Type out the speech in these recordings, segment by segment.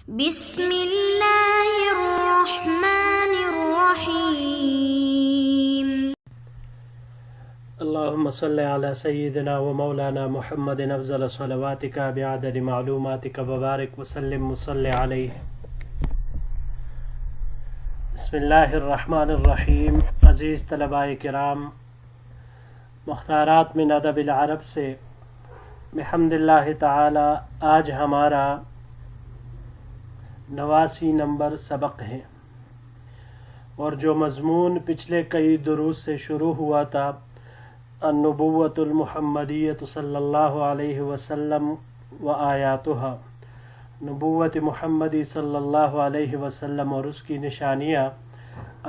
بسم اللہ الرحمن الرحیم۔ اللهم صل على سيدنا ومولانا محمد افضل صلواتك بعدد معلوماتك وبارك وسلم وصل عليه۔ بسم اللہ الرحمن الرحیم۔ عزیز طلباء کرام، مختارات من ادب العرب سے بحمد اللہ تعالی آج ہمارا 89 نمبر سبق ہے، اور جو مضمون پچھلے کئی دروس سے شروع ہوا تھا، النبوۃ المحمدیۃ صلی اللہ علیہ وسلم و آیاتها، نبوت محمدی صلی اللہ علیہ وسلم اور اس کی نشانیاں،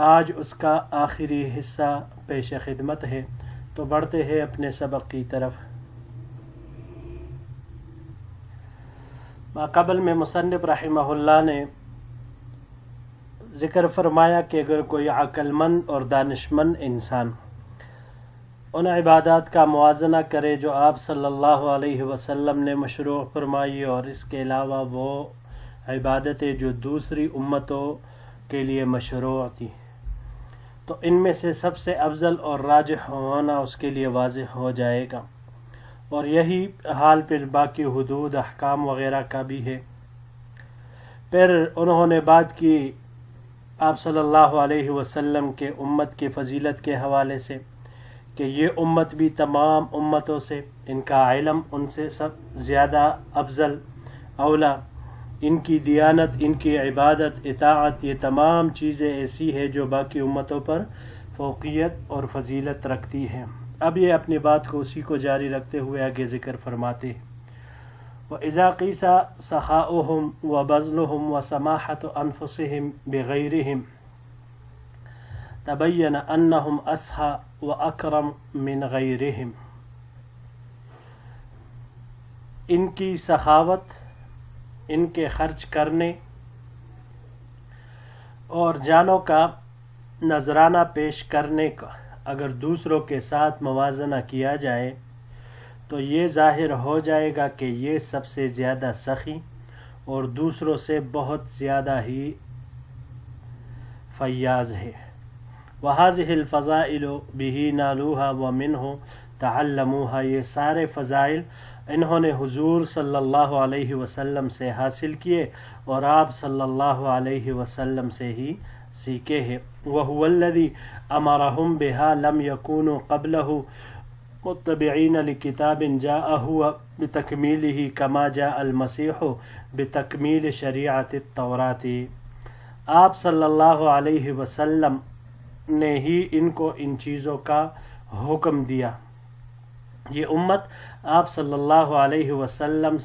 آج اس کا آخری حصہ پیش خدمت ہے۔ تو بڑھتے ہیں اپنے سبق کی طرف۔ قبل میں مصنف رحمہ اللہ نے ذکر فرمایا کہ اگر کوئی عقل مند اور دانشمند انسان ان عبادات کا موازنہ کرے جو آپ صلی اللہ علیہ وسلم نے مشروع فرمائی، اور اس کے علاوہ وہ عبادتیں جو دوسری امتوں کے لیے مشروع تھی، تو ان میں سے سب سے افضل اور راجح ہونا اس کے لیے واضح ہو جائے گا، اور یہی حال پھر باقی حدود احکام وغیرہ کا بھی ہے۔ پھر انہوں نے بات کی آپ صلی اللہ علیہ وسلم کے امت کی فضیلت کے حوالے سے، کہ یہ امت بھی تمام امتوں سے، ان کا علم ان سے سب زیادہ افضل اولا، ان کی دیانت، ان کی عبادت، اطاعت، یہ تمام چیزیں ایسی ہیں جو باقی امتوں پر فوقیت اور فضیلت رکھتی ہیں۔ اب یہ اپنی بات کو اسی کو جاری رکھتے ہوئے آگے ذکر فرماتے ہیں۔ وَإِذَا قِيسَ سَخَاؤُهُمْ وَبَذْلُهُمْ وَسَمَاحَةُ أَنفُسِهِمْ بِغَيْرِهِمْ تَبَيَّنَ أَنَّهُمْ أَسْخَى وَأَكْرَمُ مِنْ غَيْرِهِمْ۔ ان کی سخاوت، ان کے خرچ کرنے اور جانوں کا نذرانہ پیش کرنے کا اگر دوسروں کے ساتھ موازنہ کیا جائے تو یہ ظاہر ہو جائے گا کہ یہ سب سے زیادہ سخی اور دوسروں سے بہت زیادہ ہی فیاض ہے۔ وَهَذِهِ الْفَضَائِلُ بِهِ نَالُوهَا وَمِنْهُ تَعَلَّمُوهَا، یہ سارے فضائل انہوں نے حضور صلی اللہ علیہ وسلم سے حاصل کیے اور آپ صلی اللہ علیہ وسلم سے ہی سیکھے ہیں۔ وَهُوَ الَّذِي أَمَرَهُمْ بِهَا لَمْ يَكُونُوا قَبْلَهُ مُتَّبِعِينَ لِكِتَابٍ جَاءَهُ بِتَكْمِيلِهِ كَمَا جَاءَ الْمَسِيحُ بِتَكْمِيلِ شَرِيعَةِ التَّوْرَاةِ، آپ صلی اللہ علیہ وسلم نے ہی ان کو ان چیزوں کا حکم دیا۔ یہ امت آپ صلی اللہ علیہ وسلم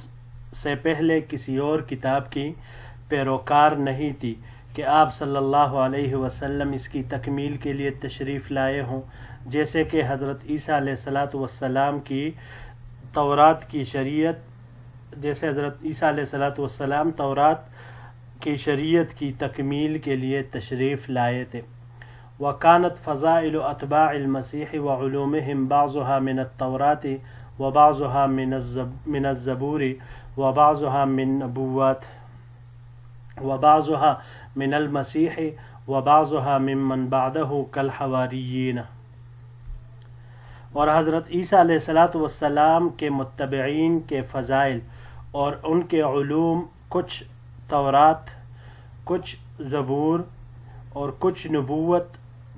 سے پہلے کسی اور کتاب کی پیروکار نہیں تھی کہ آپ صلی اللہ علیہ وسلم اس کی تکمیل کے لیے تشریف لائے ہوں، جیسے کہ حضرت عیسیٰ علیہ السلام کی تورات کی شریعت، جیسے حضرت عیسیٰ علیہ السلام تورات کی شریعت کی تکمیل کے لیے تشریف لائے تھے۔ وَكَانَتْ فَضَائِلُ أَتْبَاعِ الْمَسِيحِ وَعُلُومِهِمْ بَعْضُهَا مِنَ التَّوْرَاةِ وَبَعْضُهَا مِنَ الزَّبُورِ وَبَعْضُهَا مِنْ نُبُوَّةِ وَبَعْضُهَا مِنَ الْمَسِيحِ وَبَعْضُهَا مِمَّنْ بَعْدَهُ كَالْحَوَارِيِّينَ، اور حضرت عیسیٰ علیہ السلام کے متبعین کے فضائل اور ان کے علوم، کچھ تورات، کچھ زبور اور کچھ نبوت،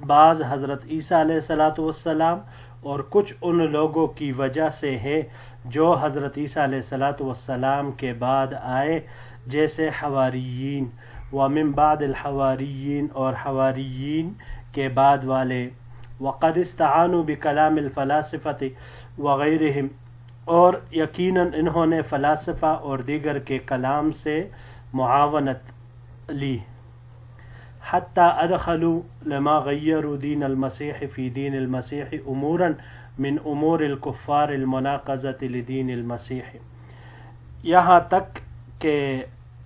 بعض حضرت عیسیٰ علیہ السلام اور کچھ ان لوگوں کی وجہ سے ہے جو حضرت عیسیٰ علیہ السلام کے بعد آئے، جیسے حواریین، ومن بعد الحواریین، اور حواریین کے بعد والے، وقد استعانوا بکلام الفلاسفة وغیرہم، اور یقیناً انہوں نے فلاسفہ اور دیگر کے کلام سے معاونت لی، حتی ادخلوا لما غیروا دین المسیح فی دین المسیح امورا من امور الکفار المناقضة لدین المسیح، یہاں تک کہ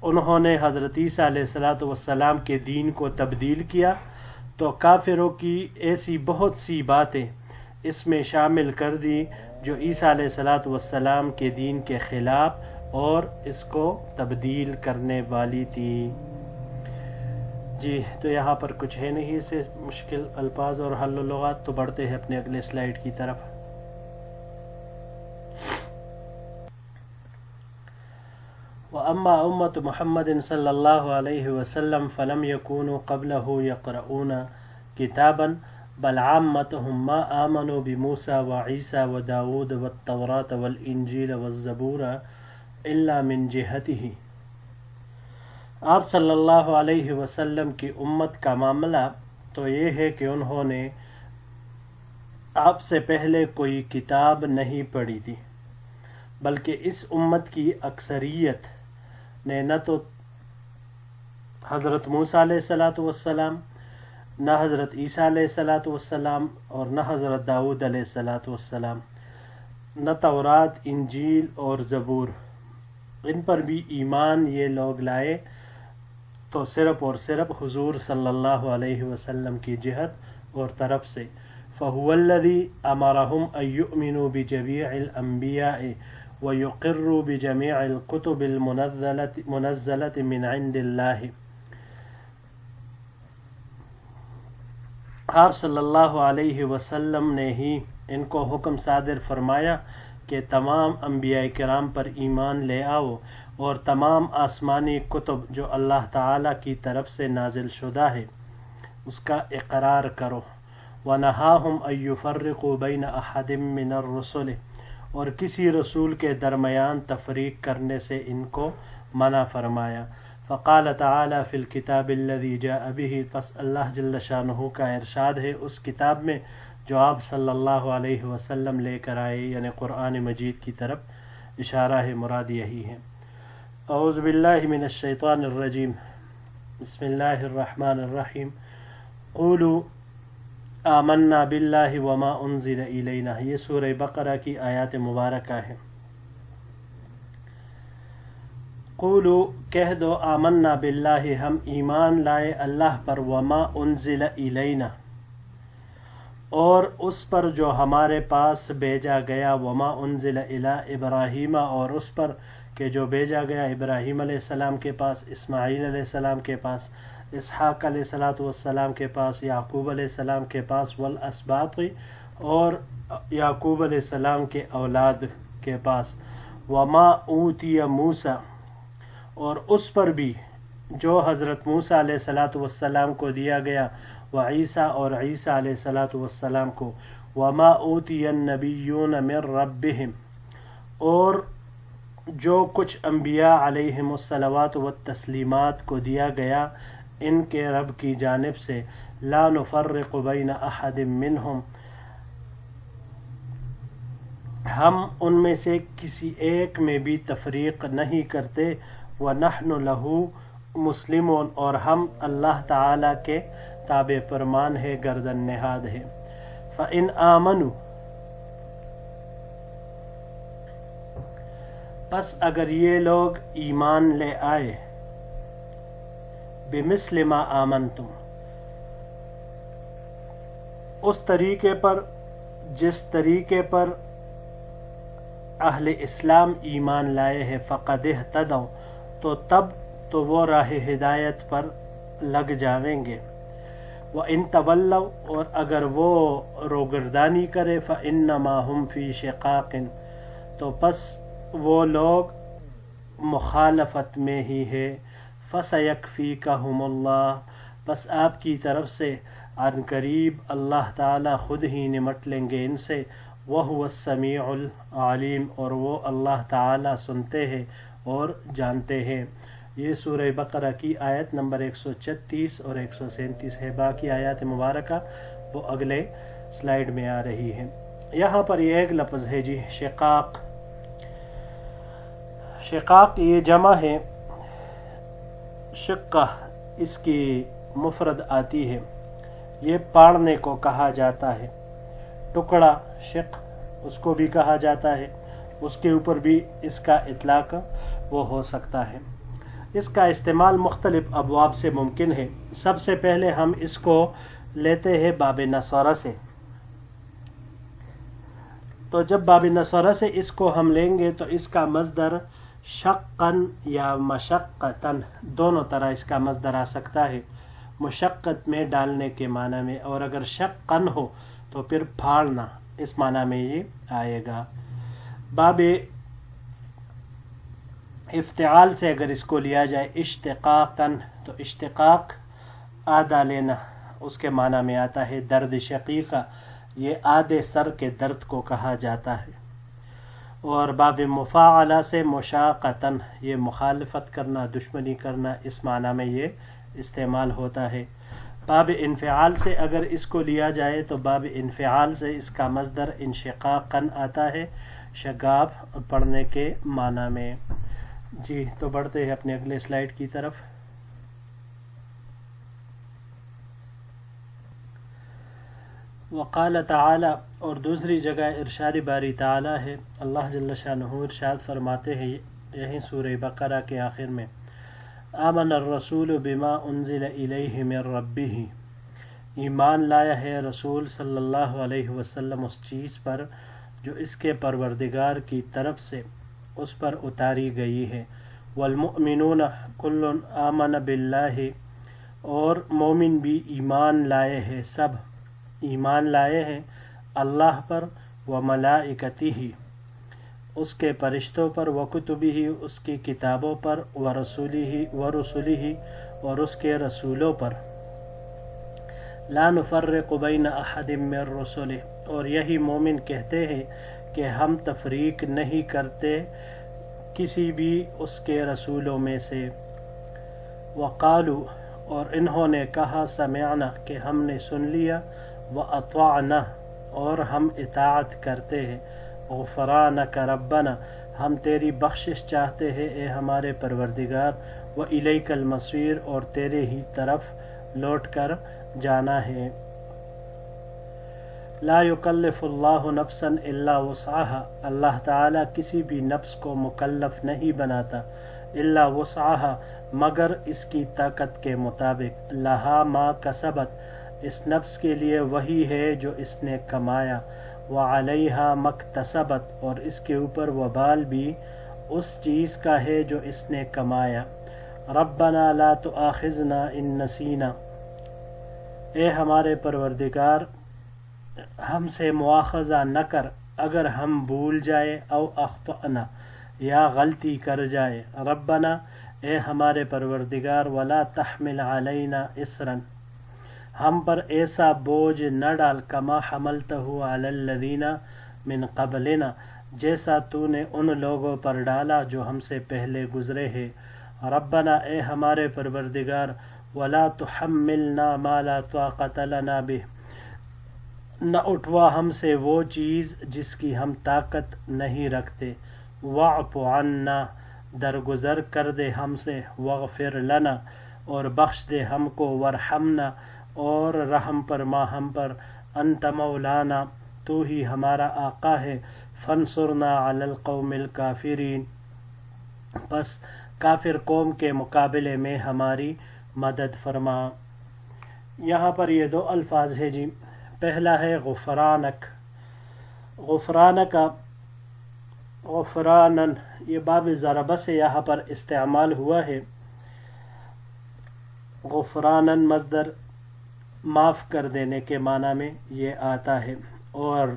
انہوں نے حضرت عیسیٰ علیہ السلام کے دین کو تبدیل کیا تو کافروں کی ایسی بہت سی باتیں اس میں شامل کر دی جو عیسیٰ علیہ السلام کے دین کے خلاف اور اس کو تبدیل کرنے والی تھی۔ جی تو یہاں پر کچھ ہے نہیں اسے مشکل الفاظ اور حل و لغات، تو بڑھتے ہیں اپنے اگلے سلائیڈ کی طرف۔ وَأَمَّا أُمَّةُ مُحَمَّدٍ صلی اللہ علیہ وسلم فَلَمْ يَكُونُوا قَبْلَهُ يَقْرَؤُونَ كِتَابًا بل عامتهم ما آمنوا بموسى وعيسى وداود والتوراة والإنجيل والزبور إلا من جهته۔ آپ صلی اللہ علیہ وسلم کی امت کا معاملہ تو یہ ہے کہ انہوں نے آپ سے پہلے کوئی کتاب نہیں پڑھی تھی، بلکہ اس امت کی اکثریت نے نہ تو حضرت موسیٰ علیہ السلام، نہ حضرت عیسیٰ علیہ السلام اور نہ حضرت داؤد علیہ السلام، نہ تورات، انجیل اور زبور، ان پر بھی ایمان یہ لوگ لائے تو صرف اور صرف حضور صلی اللہ علیہ وسلم کی جہت اور طرف سے۔ فَهُوَ الَّذِي أَمَرَهُمْ أَن يُؤْمِنُوا بِجَمِيعِ الْأَنْبِيَاءِ وَيُقِرُّوا بِجَمِيعِ الْكُتُبِ الْمُنَزَّلَةِ مِنْ عِنْدِ اللَّهِ۔ آپ صلی اللہ علیہ وسلم نے ہی ان کو حکم صادر فرمایا کہ تمام انبیاء کرام پر ایمان لے آؤ اور تمام آسمانی کتب جو اللہ تعالی کی طرف سے نازل شدہ ہے اس کا اقرار کرو۔ وَنَهَاهُمْ أَن يُفَرِّقُوا بَيْنَ أَحَدٍ مِّنَ الرُّسُلِ، اور کسی رسول کے درمیان تفریق کرنے سے ان کو منع فرمایا۔ فقال تعالی فی الکتاب الذی جاء به، پس اللہ جل شانہ کا ارشاد ہے اس کتاب میں جو آپ صلی اللہ علیہ وسلم لے کر آئے، یعنی قرآن مجید کی طرف اشارہ ہے، مراد یہی ہے۔ اعوذ باللہ من الشیطان الرجیم، بسم اللہ الرحمن الرحیم۔ قولوا آمنا باللہ وما انزل الینا، یہ سورہ بقرہ کی آیات مبارکہ ہے۔ قولو کہہ دو، آمنا باللہ ہم ایمان لائے اللہ پر، وما انزل الینا اور اس پر جو ہمارے پاس بھیجا گیا، وما انزل الی ابراہیم اور اس پر کہ جو بھیجا گیا ابراہیم علیہ السلام کے پاس، اسماعیل علیہ السلام کے پاس، اسحاق علیہ السلام کے پاس، یعقوب علیہ السلام کے پاس، والاسباط اور یعقوب علیہ السلام کے اولاد کے پاس، وما اوتی موسیٰ اور اس پر بھی جو حضرت موسیٰ علیہ السلام کو دیا گیا، وعیسیٰ اور عیسیٰ علیہ السلام کو، وما اوتی النبیون من ربہم اور جو کچھ انبیاء علیہم الصلوات والتسلیمات کو دیا گیا ان کے رب کی جانب سے، لا نفرق بین احد منہم ہم ان میں سے کسی ایک میں بھی تفریق نہیں کرتے، وَنَحْنُ لَهُ مُسْلِمُونَ اور ہم اللہ تعالی کے تابع فرمان ہے، گردن نہاد ہے۔ فَإِنْ آمَنُوا پس اگر یہ لوگ ایمان لے آئے، بِمِثْلِ مَا آمَنْتُمْ اس طریقے پر جس طریقے پر اہل اسلام ایمان لائے ہیں، فَقَدْ اهْتَدَوْا تو تب تو وہ راہ ہدایت پر لگ جاویں گے۔ وَإِن تَوَلَّوْا اور اگر وہ روگردانی کرے، فَإِنَّمَا هُمْ فِي شِقَاقٍ تو پس وہ لوگ مخالفت میں ہی ہے۔ فَسَيَكْفِيكَهُمُ اللَّهُ پس آپ کی طرف سے عن قریب اللہ تعالی خود ہی نمٹ لیں گے ان سے۔ وَهُوَ السَّمِيعُ الْعَلِيمُ اور وہ اللہ تعالی سنتے ہیں اور جانتے ہیں۔ یہ سورہ بقرہ کی آیت نمبر 136 اور 137 ہے۔ باقی آیات مبارکہ وہ اگلے سلائیڈ میں آ رہی ہے۔ یہاں پر یہ ایک لفظ ہے جی، شقاق۔ شقاق یہ جمع ہے، شقہ اس کی مفرد آتی ہے، یہ پاڑنے کو کہا جاتا ہے، ٹکڑا شق اس کو بھی کہا جاتا ہے، اس کے اوپر بھی اس کا اطلاق وہ ہو سکتا ہے۔ اس کا استعمال مختلف ابواب سے ممکن ہے۔ سب سے پہلے ہم اس کو لیتے ہیں باب نصارہ سے، تو جب باب نصارہ سے اس کو ہم لیں گے تو اس کا مصدر شقن یا مشقتن دونوں طرح اس کا مصدر آ سکتا ہے، مشقت میں ڈالنے کے معنی میں، اور اگر شقن ہو تو پھر پھاڑنا اس معنی میں یہ آئے گا۔ باب افتعال سے اگر اس کو لیا جائے اشتقاقن تو اشتقاق آدھا لینا اس کے معنی میں آتا ہے، درد شقیقہ یہ آدھے سر کے درد کو کہا جاتا ہے، اور باب مفاعلہ سے مشاقتن یہ مخالفت کرنا، دشمنی کرنا اس معنی میں یہ استعمال ہوتا ہے۔ باب انفعال سے اگر اس کو لیا جائے تو باب انفعال سے اس کا مصدر انشقاقن آتا ہے، شگاف پڑھنے کے معنی میں۔ جی تو بڑھتے ہیں اپنے اگلے سلائیڈ کی طرف۔ وقال تعالی، اور دوسری جگہ ارشاد باری تعالی ہے، اللہ جل شانہ ارشاد فرماتے ہیں یہیں سورہ بقرہ کے آخر میں، آمن الرسول بما انزل الیہ من ربہ، ایمان لایا ہے رسول صلی اللہ علیہ وسلم اس چیز پر جو اس کے پروردگار کی طرف سے اس پر اتاری گئی ہے، والمؤمنون کل آمن باللہ، اور مومن بھی ایمان لائے ہیں، سب ایمان لائے ہیں اللہ پر، وملائکتہ اس کے فرشتوں پر، وکتبہ اس کی کتابوں پر، ورسلہ اور اس کے رسولوں پر، لا نفرق بین احد من رسلہ، اور یہی مومن کہتے ہیں کہ ہم تفریق نہیں کرتے کسی بھی اس کے رسولوں میں سے، وقالو اور انہوں نے کہا، سمعنا کہ ہم نے سن لیا، وَأَطَعْنَا اور ہم اطاعت کرتے ہیں، غفرانک ربنا ہم تیری بخشش چاہتے ہیں اے ہمارے پروردگار، وَإِلَيْكَ الْمَصِيرُ اور تیرے ہی طرف لوٹ کر جانا ہے۔ لا یکلف اللہ نفسا الا وسعها اللہ تعالی کسی بھی نفس کو مکلف نہیں بناتا الا وسعها مگر اس کی طاقت کے مطابق، لہا ما کسبت اس نفس کے لیے وہی ہے جو اس نے کمایا، وعلیہا مکتسبت اور اس کے اوپر وبال بھی اس چیز کا ہے جو اس نے کمایا۔ ربنا لا تؤاخذنا ان نسینا اے ہمارے پروردگار ہم سے مواخذہ نہ کر اگر ہم بھول جائے، او اخطأنا یا غلطی کر جائے، ربنا اے ہمارے پروردگار، ولا تحمل علینا اسرا ہم پر ایسا بوجھ نہ ڈال، کما حملتہ علی الذین من قبلنا جیسا تو نے ان لوگوں پر ڈالا جو ہم سے پہلے گزرے ہیں، ربنا اے ہمارے پروردگار، ولا تحملنا ما لا طاقت لنا بہ نہ اٹھوا ہم سے وہ چیز جس کی ہم طاقت نہیں رکھتے، واعف عنا درگزر کر دے ہم سے، واغفر لنا اور بخش دے ہم کو، وارحمنا اور رحم فرما ہم پر، انت مولانا تو ہی ہمارا آقا ہے، فانصرنا علی القوم الکافرین پس کافر قوم کے مقابلے میں ہماری مدد فرما۔ یہاں پر یہ دو الفاظ ہے جی، پہلا ہے غفرانک، غفرانک غفرانن یہ باب ضربہ سے یہاں پر استعمال ہوا ہے، غفرانن مصدر معاف کر دینے کے معنی میں یہ آتا ہے، اور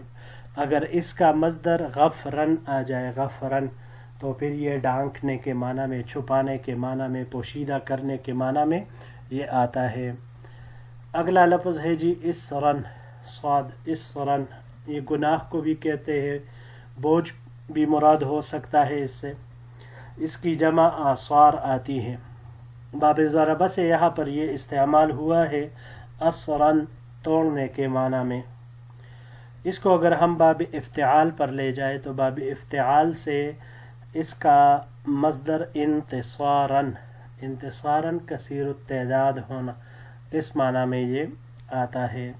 اگر اس کا مصدر غفرن آ جائے، غفرن تو پھر یہ ڈھانکنے کے معنی میں، چھپانے کے معنی میں، پوشیدہ کرنے کے معنی میں یہ آتا ہے۔ اگلا لفظ ہے جی اسرن، صاد اسرن یہ گناہ کو بھی کہتے ہیں، بوجھ بھی مراد ہو سکتا ہے اس سے، اس کی جمع آثار آتی ہے۔ باب ضربہ سے یہاں پر یہ استعمال ہوا ہے اسرن توڑنے کے معنی میں۔ اس کو اگر ہم باب افتعال پر لے جائے تو باب افتعال سے اس کا مصدر انتصارن، انتصارن کثیر التعداد ہونا اس معنی میں یہ آتا ہے،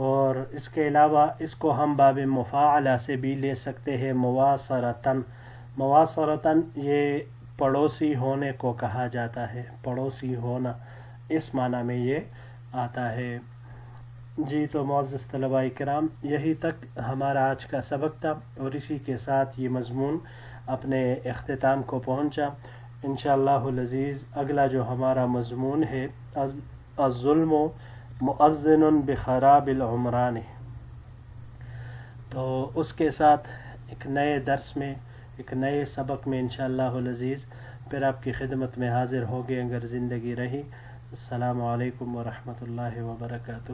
اور اس کے علاوہ اس کو ہم باب مفاعلہ سے بھی لے سکتے ہیں، مواصرتن، مواصرتن یہ پڑوسی ہونے کو کہا جاتا ہے، پڑوسی ہونا اس معنی میں یہ آتا ہے۔ جی تو معزز طلباء کرام یہی تک ہمارا آج کا سبق تھا، اور اسی کے ساتھ یہ مضمون اپنے اختتام کو پہنچا. انشاءاللہ العزیز اگلا جو ہمارا مضمون ہے الظلم مؤذن بخراب العمران، تو اس کے ساتھ ایک نئے درس میں، ایک نئے سبق میں انشاءاللہ العزیز پھر آپ کی خدمت میں حاضر ہوگے اگر زندگی رہی. السلام علیکم ورحمۃ اللہ وبرکاتہ.